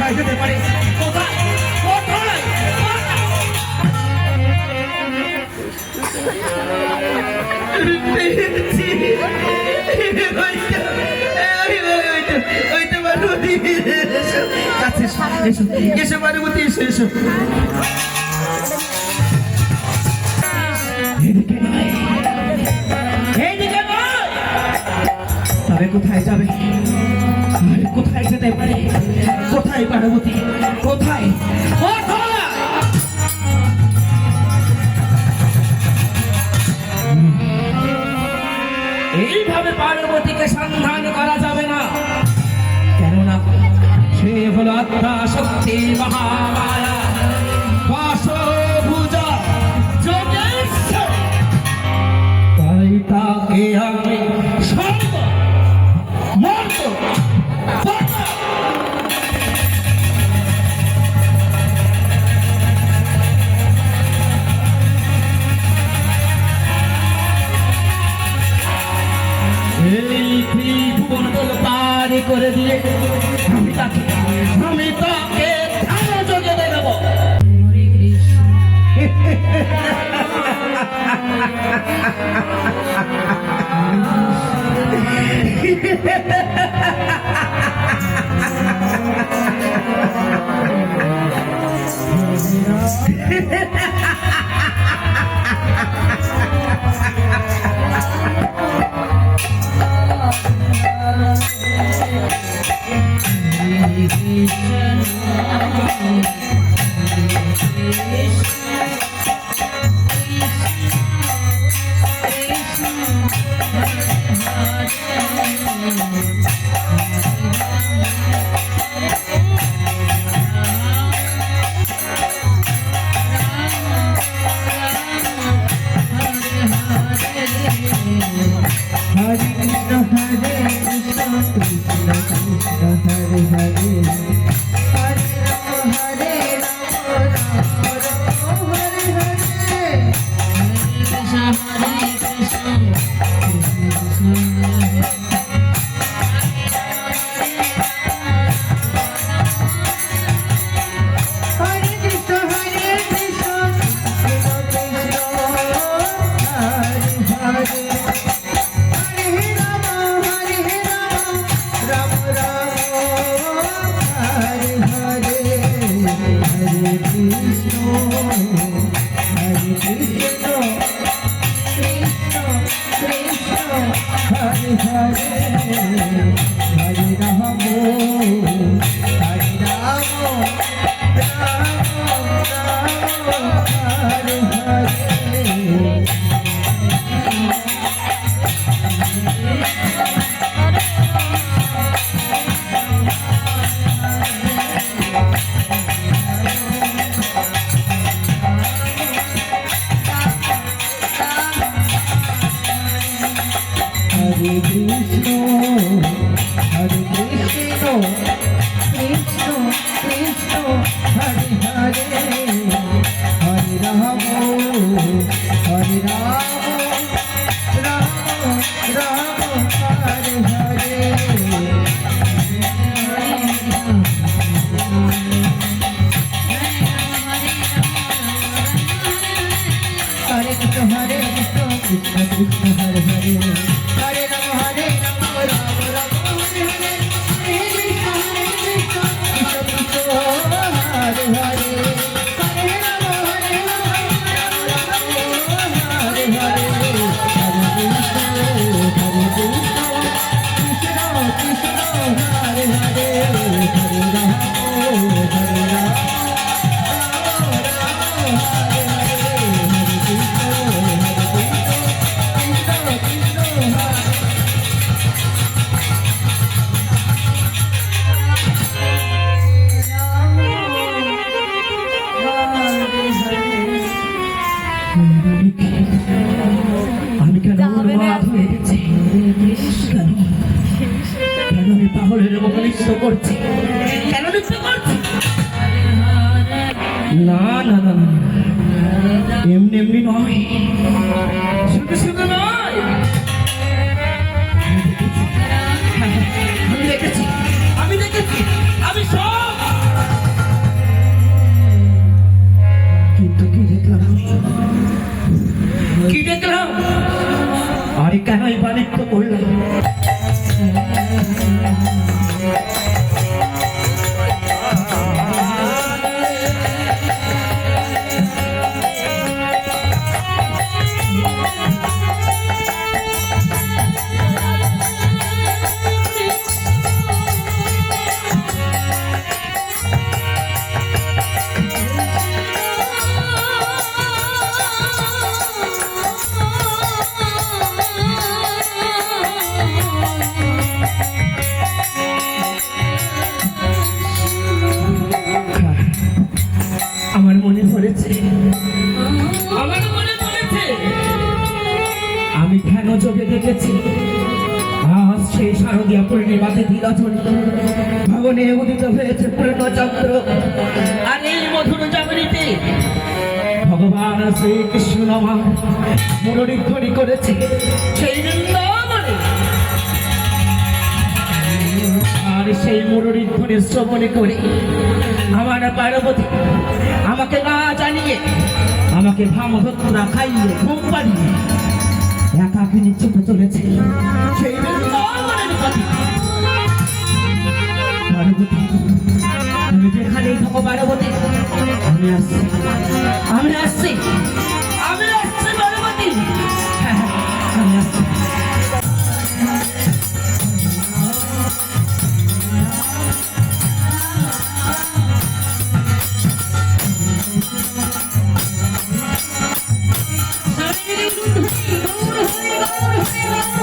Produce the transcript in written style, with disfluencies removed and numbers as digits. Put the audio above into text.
কোথায় যেতে পারে? কোথায় কোথায়? এসো বানুমতি, এসো এসো। তবে কোথায় যাবে? কোথায় যেতে পারে? কোথায় বানুমতি? কোথায় কোথায়? এইভাবে পার্বতীকে সন্ধান করা যাবে না, কেননা সে হল আত্মা শক্তি মহামায়া বাসভুজা যোগেশ্বর। তাই তাকে আমি সর্ব মর্ত করে দিয়ে আমি তাকে ধ্যান যোগে দেব। আমি কেন উন্মাদ হয়ে গেছি? কেন আমি পাগলের মতো নৃত্য করছি? কেন নৃত্য করছি? না না না না, এমনি এমনি নয়, শুধু শুধু নয়। আমি দেখেছি, আমি সব রজনী ভবনে উদিত হয়েছে পূর্ণচন্দ্র। আর এই মধুর জাগরিতে ভগবান শ্রীকৃষ্ণ আমার মুরলীধ্বনি করেছে সেই বৃন্দাবনে। আর সেই মুরলীধ্বনি শ্রবণ করে আমার পার্বতী আমাকে না জানিয়ে আমাকে ভামধত্রা খাইয়ে ঘুম পাড়িয়ে একাকিনী ছুটে চলেছে সেই বৃন্দাবনের পথে। পার্বতী তুমি যেখানেই থাকো পার্বতী, আমি আসছি, আমি আসছি, আমি আসছি পার্বতী। হ্যাঁ, আমি আসছি। Hare Krishna, Hare Krishna, Hare Krishna.